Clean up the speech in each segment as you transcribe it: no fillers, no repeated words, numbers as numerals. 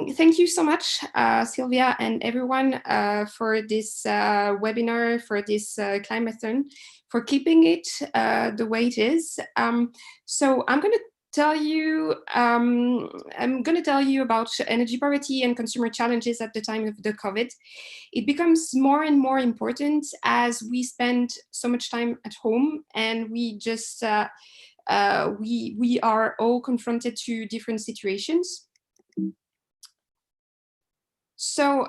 Thank you so much, Sylvia and everyone, for this webinar, for this Climathon, for keeping it the way it is. So I'm going to tell you about energy poverty and consumer challenges at the time of the COVID. It becomes more and more important as we spend so much time at home, and we just we are all confronted to different situations. So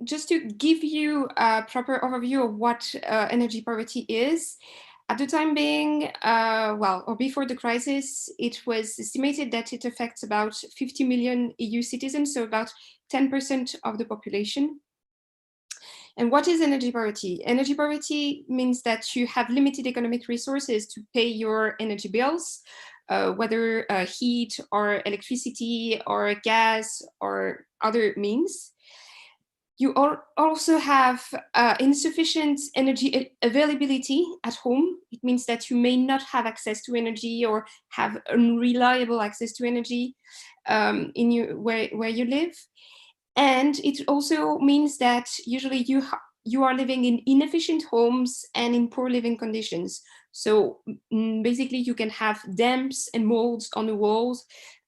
just to give you a proper overview of what energy poverty is, at the time being, or before the crisis, it was estimated that it affects about 50 million EU citizens, so about 10% of the population. And what is energy poverty? Energy poverty means that you have limited economic resources to pay your energy bills, whether heat or electricity or gas or other means. You also have insufficient energy availability at home. It means that you may not have access to energy or have unreliable access to energy where you live. And it also means that usually you are living in inefficient homes and in poor living conditions. So basically you can have damps and molds on the walls.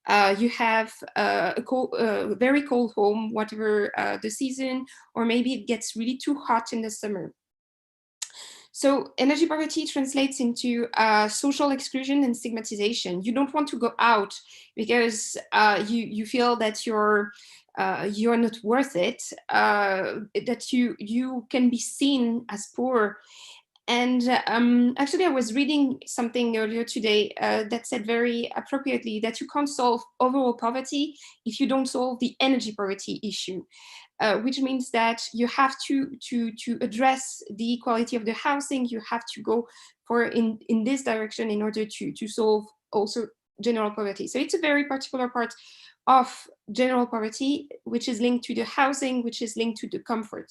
You have a very cold home, whatever the season, or maybe it gets really too hot in the summer. So energy poverty translates into social exclusion and stigmatization. You don't want to go out because you feel that you're not worth it, that you can be seen as poor. And actually, I was reading something earlier today that said very appropriately that you can't solve overall poverty if you don't solve the energy poverty issue, which means that you have to address the quality of the housing. You have to go in this direction in order to solve also general poverty. So it's a very particular part of general poverty, which is linked to the housing, which is linked to the comfort.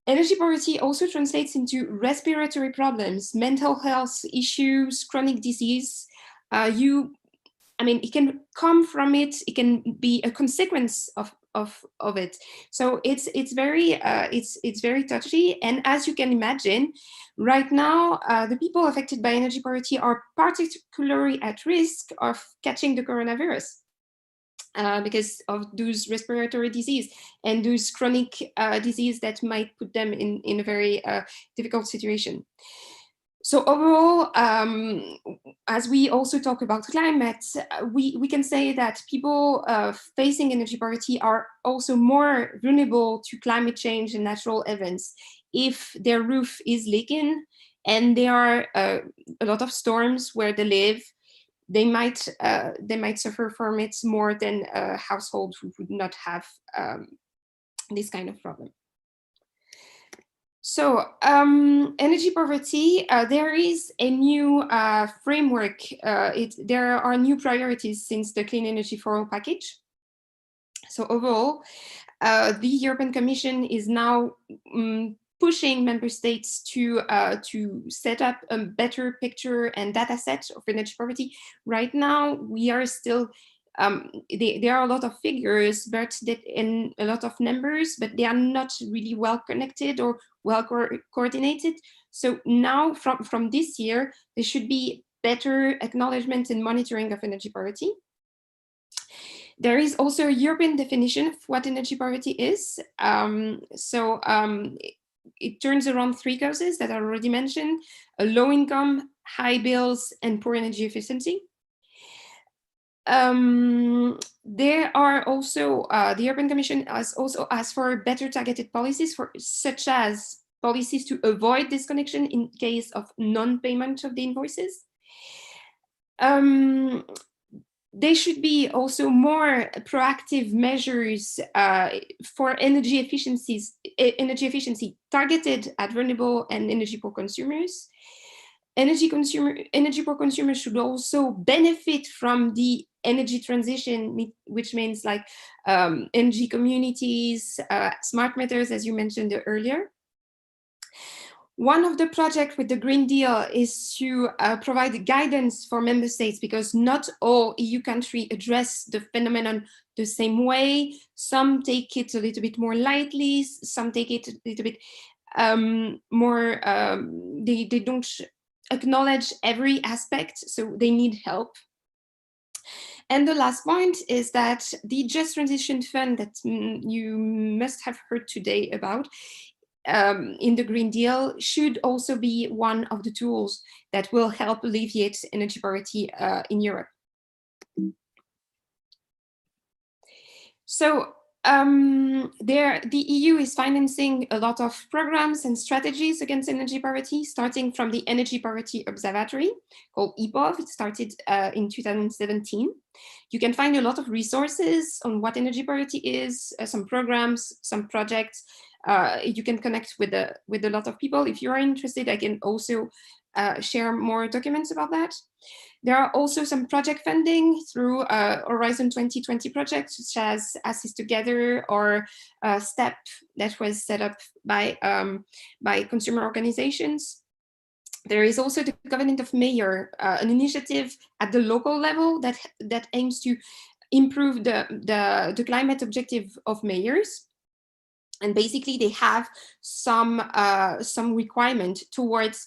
Energy poverty also translates into respiratory problems, mental health issues, chronic disease. It can come from it. It can be a consequence of it. So it's very touchy. And as you can imagine, right now the people affected by energy poverty are particularly at risk of catching the coronavirus. Because of those respiratory disease and those chronic disease that might put them in a very difficult situation. So overall, as we also talk about climate, we can say that people facing energy poverty are also more vulnerable to climate change and natural events. If their roof is leaking and there are a lot of storms where they live, they might suffer from it more than a household who would not have this kind of problem. So energy poverty, there is a new framework. There are new priorities since the Clean Energy for All package. So overall, the European Commission is now pushing member states to set up a better picture and data set of energy poverty. Right now, we are still, there are a lot of figures and a lot of numbers, but they are not really well connected or well coordinated. So now from this year, there should be better acknowledgement and monitoring of energy poverty. There is also a European definition of what energy poverty is. It turns around three causes that I already mentioned: a low income, high bills, and poor energy efficiency. There are also, the European Commission has also asked for better targeted policies, such as policies to avoid disconnection in case of non-payment of the invoices. There should be also more proactive measures for energy efficiency targeted at vulnerable and energy poor consumers. Energy poor consumers should also benefit from the energy transition, which means like energy communities, smart meters, as you mentioned earlier. One of the projects with the Green Deal is to provide guidance for member states, because not all EU countries address the phenomenon the same way. Some take it a little bit more lightly, some take it a little bit more, they don't acknowledge every aspect, so they need help. And the last point is that the Just Transition Fund that you must have heard today about in the Green Deal should also be one of the tools that will help alleviate energy poverty in Europe. So the EU is financing a lot of programs and strategies against energy poverty, starting from the Energy Poverty Observatory, called EPOV. It started in 2017. You can find a lot of resources on what energy poverty is, some programs, some projects. You can connect with a lot of people. If you are interested, I can also share more documents about that. There are also some project funding through Horizon 2020 projects, such as Assist Together or STEP, that was set up by consumer organizations. There is also the Covenant of Mayor, an initiative at the local level that aims to improve the climate objective of mayors. And basically, they have some requirement towards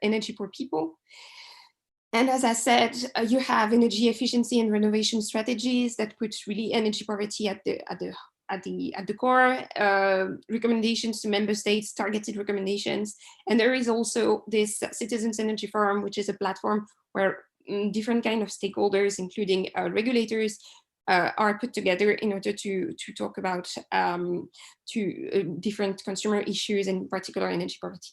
energy poor people. And as I said, you have energy efficiency and renovation strategies that put really energy poverty at the core. Recommendations to member states, targeted recommendations, and there is also this Citizens Energy Forum, which is a platform where different kind of stakeholders, including regulators, are put together in order to talk about different consumer issues, and in particular energy poverty.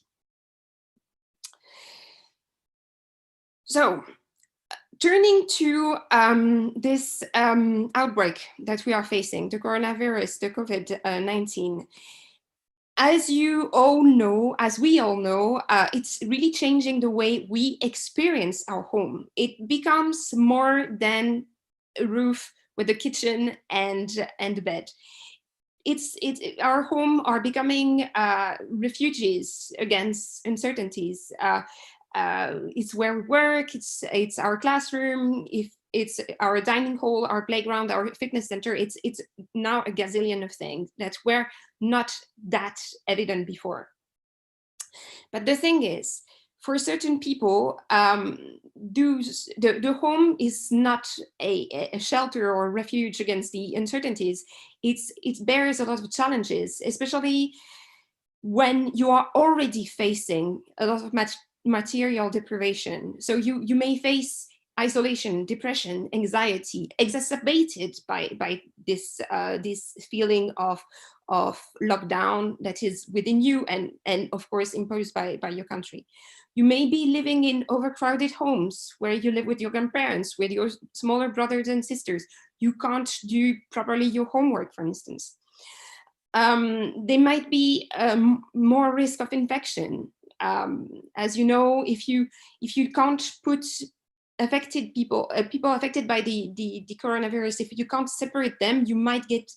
So, turning to this outbreak that we are facing, the coronavirus, the COVID-19. As you all know, as we all know, it's really changing the way we experience our home. It becomes more than a roof with a kitchen and a bed. Our home are becoming refugees against uncertainties. It's where we work, it's our classroom, if it's our dining hall, our playground, our fitness center, it's now a gazillion of things that were not that evident before. But the thing is, for certain people, the home is not a shelter or refuge against the uncertainties. It bears a lot of challenges, especially when you are already facing a lot of material deprivation. So you may face isolation, depression, anxiety, exacerbated by this feeling of lockdown that is within you and of course imposed by your country. You may be living in overcrowded homes where you live with your grandparents, with your smaller brothers and sisters. You can't do properly your homework, for instance. There might be more risk of infection. As you know, if you can't put affected people affected by the coronavirus, if you can't separate them, you might get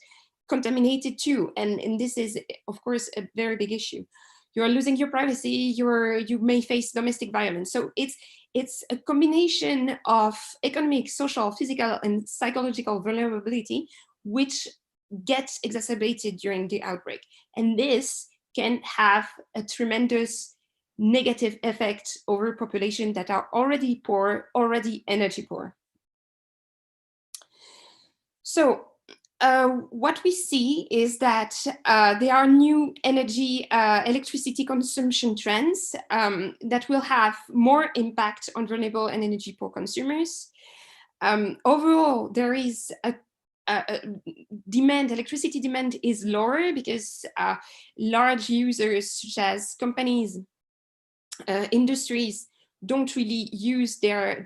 contaminated too, and this is of course a very big issue. You're losing your privacy, you may face domestic violence. So it's a combination of economic, social, physical, and psychological vulnerability which gets exacerbated during the outbreak, and this can have a tremendous negative effect over populations that are already poor, already energy poor. So what we see is that there are new electricity consumption trends that will have more impact on vulnerable and energy poor consumers. Overall, there is a electricity demand is lower because large users such as companies, industries don't really use their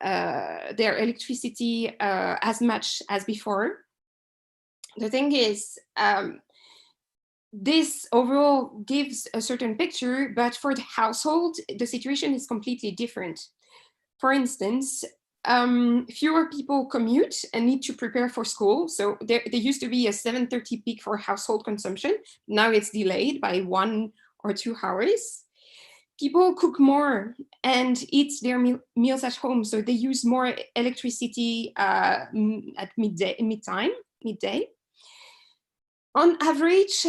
electricity as much as before. The thing is, this overall gives a certain picture, but for the household, the situation is completely different. For instance, fewer people commute and need to prepare for school. So there used to be a 7:30 peak for household consumption. Now it's delayed by 1 or 2 hours. People cook more and eat their meals at home, so they use more electricity at midday. On average,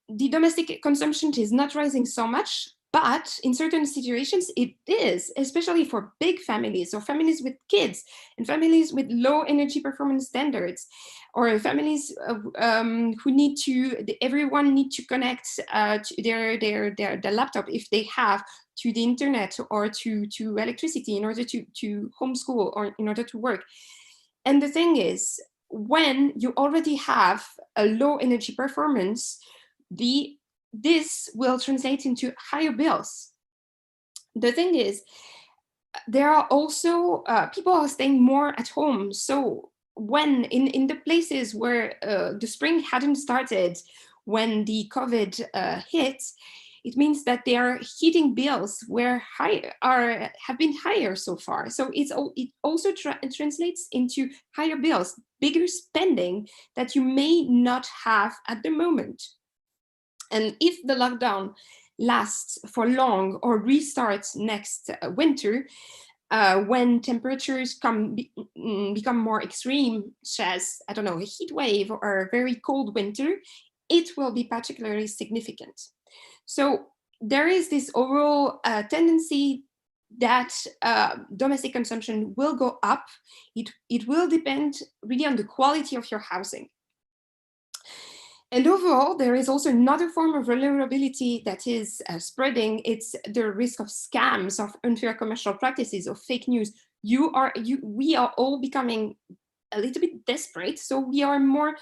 the domestic consumption is not rising so much, but in certain situations it is, especially for big families or families with kids and families with low energy performance standards, or families who need to, everyone need to connect to their laptop if they have to the internet or to electricity in order to homeschool or in order to work. And the thing is, when you already have a low energy performance, this will translate into higher bills. The thing is, there are also people are staying more at home. So when in the places where the spring hadn't started, when the COVID hit, it means that their heating bills have been higher so far. So it also translates into higher bills, bigger spending that you may not have at the moment. And if the lockdown lasts for long or restarts next winter, when temperatures become more extreme, such as, I don't know, a heat wave or a very cold winter, it will be particularly significant. So there is this overall tendency that domestic consumption will go up. It will depend really on the quality of your housing. And overall, there is also another form of vulnerability that is spreading. It's the risk of scams, of unfair commercial practices, of fake news. We are all becoming a little bit desperate, so we are more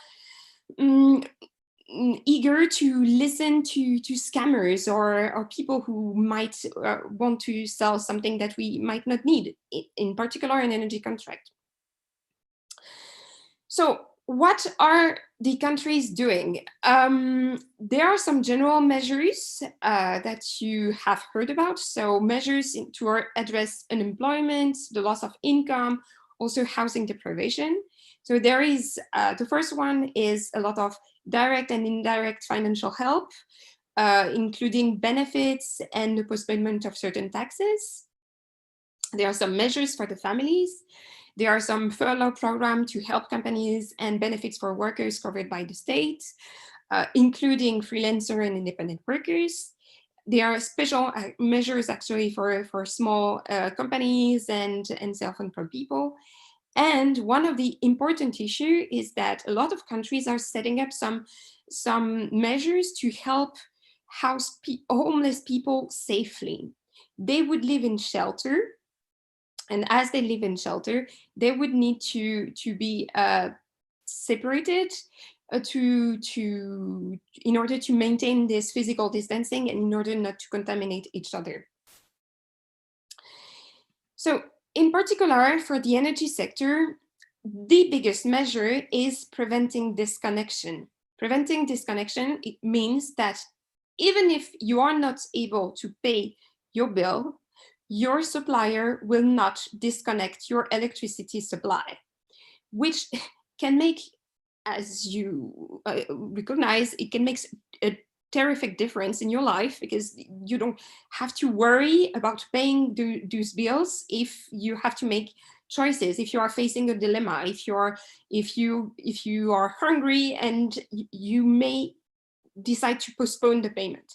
eager to listen to scammers or people who might want to sell something that we might not need, in particular an energy contract. So what are the countries doing? There are some general measures that you have heard about. So measures to address unemployment, the loss of income, also housing deprivation. So there is, the first one is a lot of direct and indirect financial help, including benefits and the postponement of certain taxes. There are some measures for the families. There are some furlough programs to help companies and benefits for workers covered by the state, including freelancer and independent workers. There are special measures actually for small companies and self-employed people. And one of the important issues is that a lot of countries are setting up some measures to help house homeless people safely. They would live in shelter, and as they live in shelter, they would need to be separated in order to maintain this physical distancing and in order not to contaminate each other. So in particular, for the energy sector, the biggest measure is preventing disconnection. Preventing disconnection, it means that even if you are not able to pay your bill, your supplier will not disconnect your electricity supply, which can make, as you recognize, it can make a terrific difference in your life, because you don't have to worry about paying those bills if you have to make choices, if you are facing a dilemma, if you are hungry and you may decide to postpone the payment.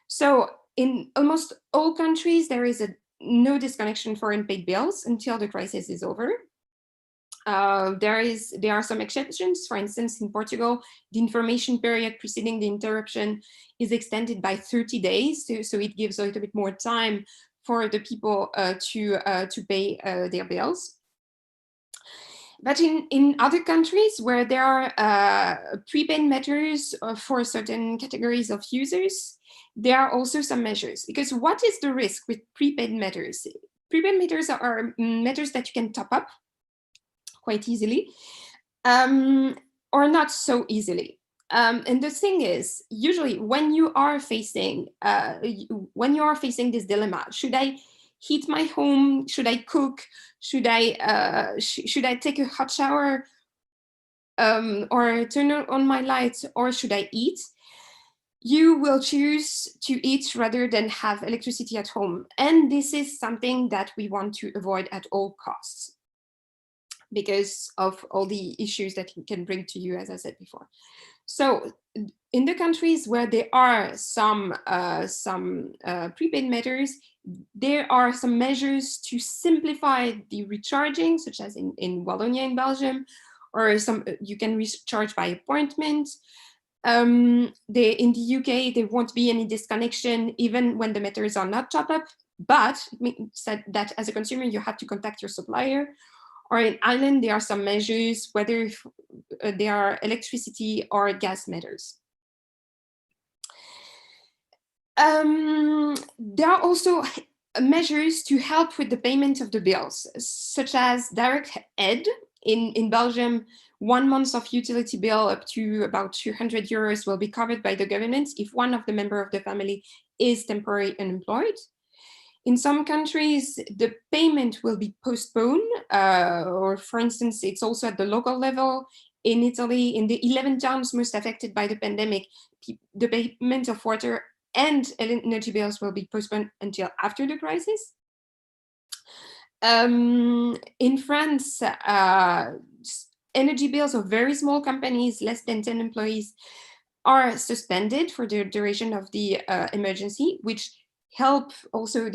So in almost all countries, there is no disconnection for unpaid bills until the crisis is over. There are some exceptions. For instance, in Portugal, the information period preceding the interruption is extended by 30 days, so it gives a little bit more time for the people to pay their bills. But in other countries where there are prepaid measures for certain categories of users, there are also some measures. Because what is the risk with prepaid measures? Prepaid measures are measures that you can top up quite easily, or not so easily. And the thing is, usually when you are facing this dilemma, should I heat my home? Should I cook? Should I should I take a hot shower, or turn on my lights, or should I eat? You will choose to eat rather than have electricity at home. And this is something that we want to avoid at all costs because of all the issues that it can bring to you, as I said before. So in the countries where there are some prepaid meters, there are some measures to simplify the recharging, such as in Wallonia in Belgium, or you can recharge by appointment. In the UK, there won't be any disconnection even when the meters are not top up, but it means that as a consumer, you have to contact your supplier. Or in Ireland, there are some measures, whether they are electricity or gas meters. There are also measures to help with the payment of the bills, such as direct aid. In Belgium, 1 month of utility bill up to about 200 euros will be covered by the government if one of the members of the family is temporarily unemployed. In some countries, the payment will be postponed, or for instance, it's also at the local level. In Italy, in the 11 towns most affected by the pandemic, the payment of water and energy bills will be postponed until after the crisis. In France, energy bills of very small companies, less than 10 employees, are suspended for the duration of the emergency, which help also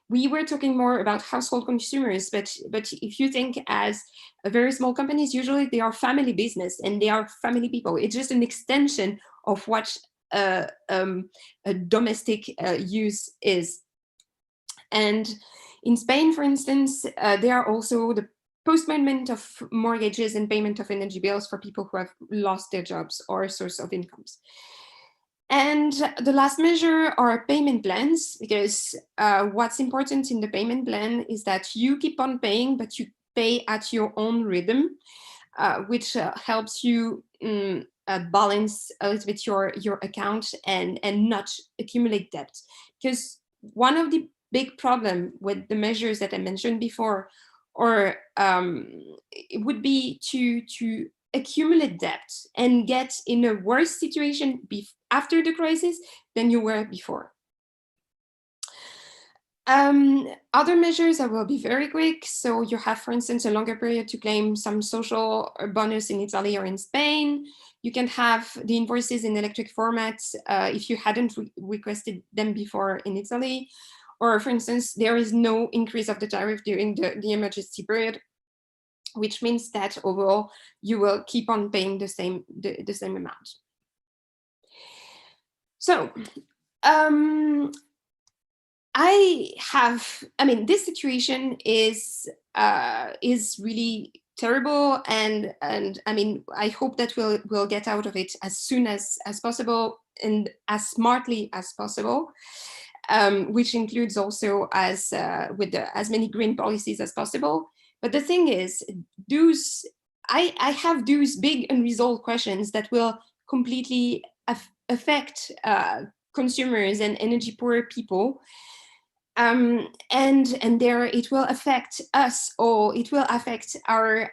we were talking more about household consumers, but if you think as a very small companies, usually they are family business and they are family people. It's just an extension of what a domestic use is. And in Spain, for instance, there are also the postponement of mortgages and payment of energy bills for people who have lost their jobs or source of incomes. And the last measure are payment plans, because what's important in the payment plan is that you keep on paying, but you pay at your own rhythm, which helps you balance a little bit your account and not accumulate debt. Because one of the big problem with the measures that I mentioned before, or it would be to accumulate debt and get in a worse situation after the crisis than you were before. Other measures, I will be very quick. So you have, for instance, a longer period to claim some social bonus in Italy or in Spain. You can have the invoices in electric formats if you hadn't requested them before in Italy. Or for instance, there is no increase of the tariff during the emergency period, which means that overall you will keep on paying the same amount. So this situation is really terrible, and I hope that we'll get out of it as soon as possible and as smartly as possible, which includes also with as many green policies as possible. But the thing is, I have those big unresolved questions that will completely affect consumers and energy poor people. And there it will affect us all. It will affect our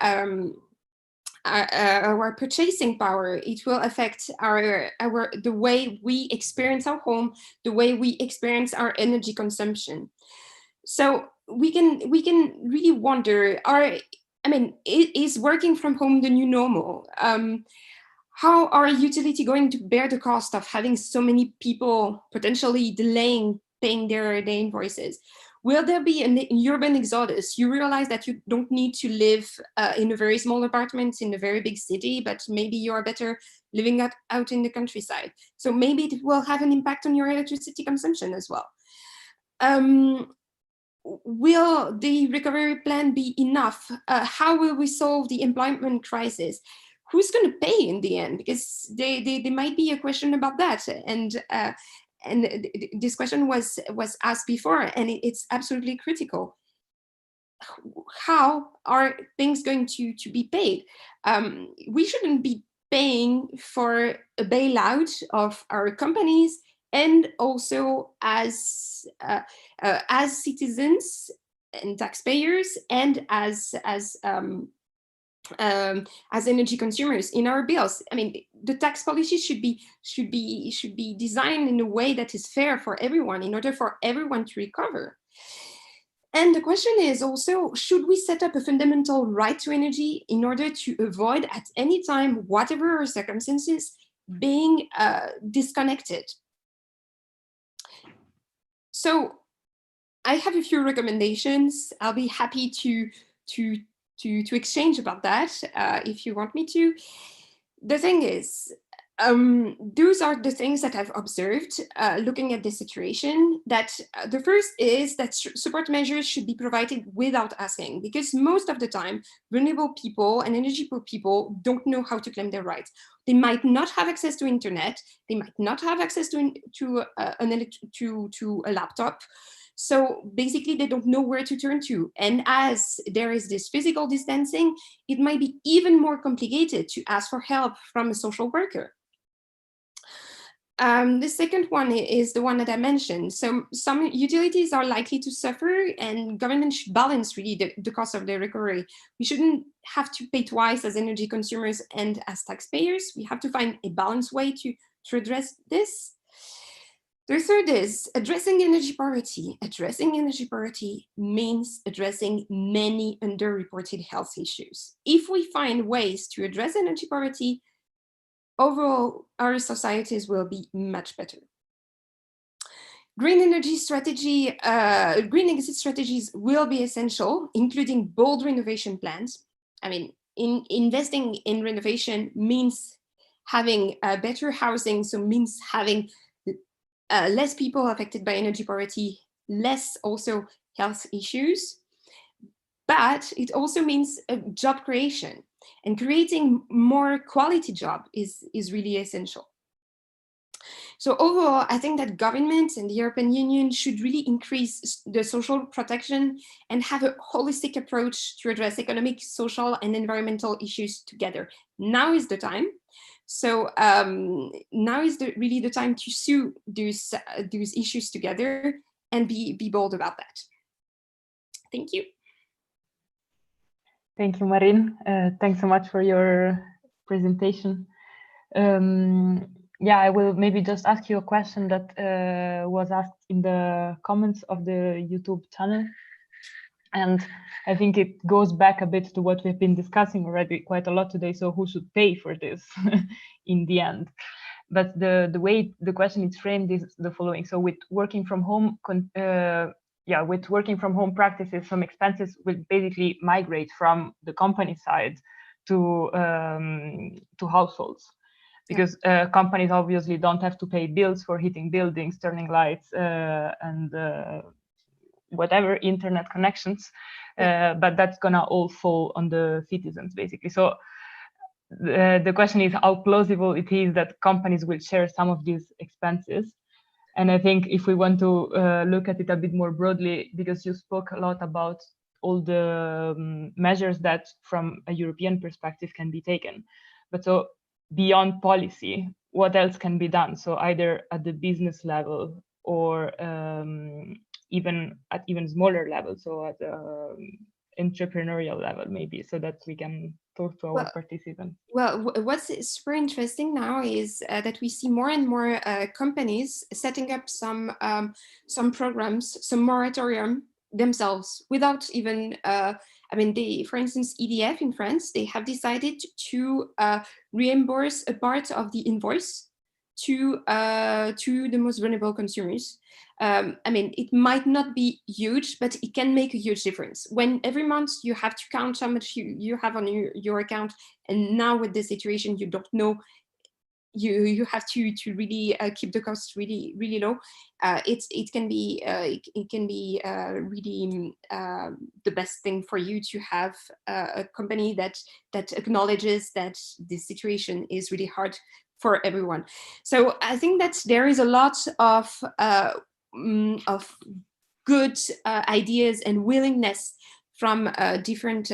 purchasing power. It will affect the way we experience our home, the way we experience our energy consumption. So we can really wonder, is working from home the new normal? How are utility going to bear the cost of having so many people potentially delaying paying their invoices? Will there be an urban exodus? You realize that you don't need to live in a very small apartment in a very big city, but maybe you're better living out in the countryside. So maybe it will have an impact on your electricity consumption as well. Will the recovery plan be enough? How will we solve the employment crisis? Who's going to pay in the end? Because there might be a question about that. And this question was asked before, and it's absolutely critical. How are things going to be paid? We shouldn't be paying for a bailout of our companies and also as citizens and taxpayers, and as energy consumers in our bills. I mean, the tax policy should be designed in a way that is fair for everyone, in order for everyone to recover. And the question is also, should we set up a fundamental right to energy in order to avoid at any time, whatever our circumstances, being disconnected? So I have a few recommendations. I'll be happy to exchange about that if you want me to. The thing is, those are the things that I've observed looking at this situation. That the first is that support measures should be provided without asking, because most of the time, vulnerable people and energy poor people don't know how to claim their rights. They might not have access to internet. They might not have access to a laptop. So basically, they don't know where to turn to. And as there is this physical distancing, it might be even more complicated to ask for help from a social worker. The second one is the one that I mentioned. So some utilities are likely to suffer, and government should balance really the cost of their recovery. We shouldn't have to pay twice as energy consumers and as taxpayers. We have to find a balanced way to address this. The third is addressing energy poverty. Addressing energy poverty means addressing many underreported health issues. If we find ways to address energy poverty, overall, our societies will be much better. Green energy strategy, green exit strategies will be essential, including bold renovation plans. I mean, investing in renovation means having better housing, so means having less people affected by energy poverty, less also health issues. But it also means job creation, and creating more quality job is really essential. So overall, I think that governments and the European Union should really increase the social protection and have a holistic approach to address economic, social, and environmental issues together. Now is the time. So now is really the time to sue those issues together and be bold about that. Thank you. Thank you, Marine. Thanks so much for your presentation. Yeah, I will maybe just ask you a question that was asked in the comments of the YouTube channel. And I think it goes back a bit to what we've been discussing already quite a lot today. So who should pay for this in the end? But the way the question is framed is the following. So with working from home, with working from home practices, some expenses will basically migrate from the company side to households, because companies obviously don't have to pay bills for heating buildings, turning lights, and whatever internet connections, but that's gonna all fall on the citizens basically. So the question is how plausible it is that companies will share some of these expenses. And I think if we want to look at it a bit more broadly, because you spoke a lot about all the measures that from a European perspective can be taken, but so beyond policy, what else can be done? So either at the business level or even at even smaller level, so at entrepreneurial level maybe, so that we can talk to our participants. Well, what's super interesting now is that we see more and more companies setting up some programs, some moratorium themselves, without even I mean, for instance, EDF in France, they have decided to reimburse a part of the invoice to the most vulnerable consumers. I mean, it might not be huge, but it can make a huge difference. When every month you have to count how much you have on your account, and now with this situation, you don't know, you have to really keep the costs really low. It can be really the best thing for you to have a company that acknowledges that this situation is really hard for everyone. So I think that there is a lot of good ideas and willingness from different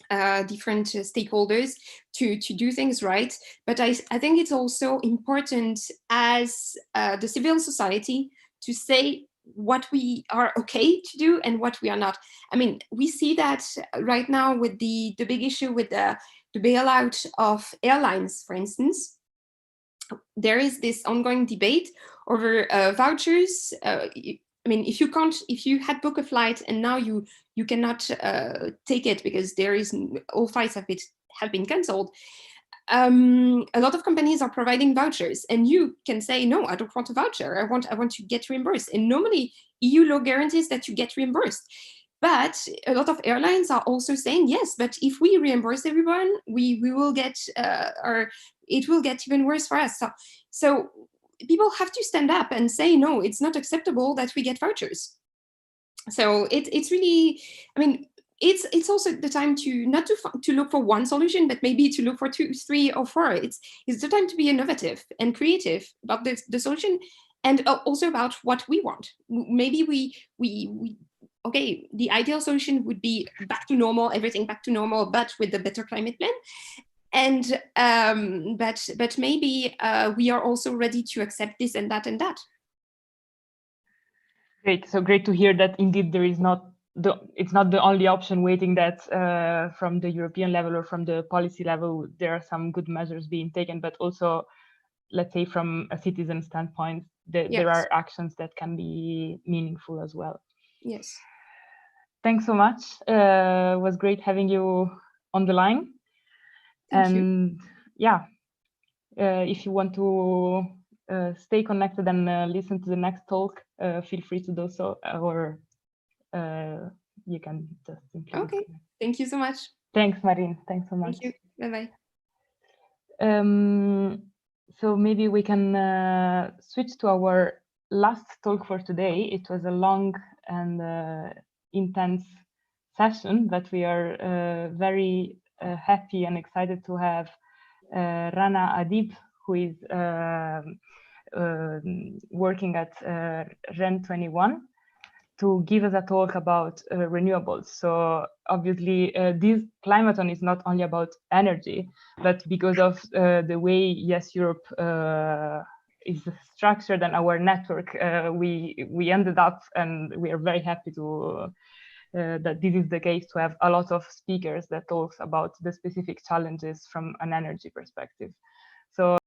different stakeholders to do things right. But I think it's also important as the civil society to say what we are okay to do and what we are not. I mean, we see that right now with the big issue with the bailout of airlines, for instance. There is this ongoing debate over vouchers. I mean, if you had booked a flight and now you cannot take it because all flights have been cancelled. A lot of companies are providing vouchers, and you can say, no, I don't want a voucher. I want to get reimbursed. And normally, EU law guarantees that you get reimbursed. But a lot of airlines are also saying, yes, but if we reimburse everyone, we will get or it will get even worse for us. So people have to stand up and say, no, it's not acceptable that we get vouchers. So it's really, I mean, it's also the time to not to look for one solution, but maybe to look for 2, 3, or 4. It's the time to be innovative and creative about the solution, and also about what we want. Maybe we okay, the ideal solution would be back to normal, everything back to normal, but with a better climate plan. And but maybe we are also ready to accept this and that and that. Great. So great to hear that indeed there is it's not the only option waiting, that from the European level or from the policy level, there are some good measures being taken, but also, let's say, from a citizen standpoint, there are actions that can be meaningful as well. Yes. Thanks so much. It was great having you on the line. Thank you. Yeah, if you want to stay connected and listen to the next talk, feel free to do so, or you can just simply. Okay. Thank you so much. Thanks, Marine. Thanks so much. Thank you. Bye-bye. So maybe we can switch to our last talk for today. It was a long and intense session, but we are very happy and excited to have Rana Adib, who is working at REN21, to give us a talk about renewables. So obviously, this Climathon is not only about energy, but because of the way, yes, Europe is structured and our network, we ended up, and we are very happy to that this is the case, to have a lot of speakers that talks about the specific challenges from an energy perspective. So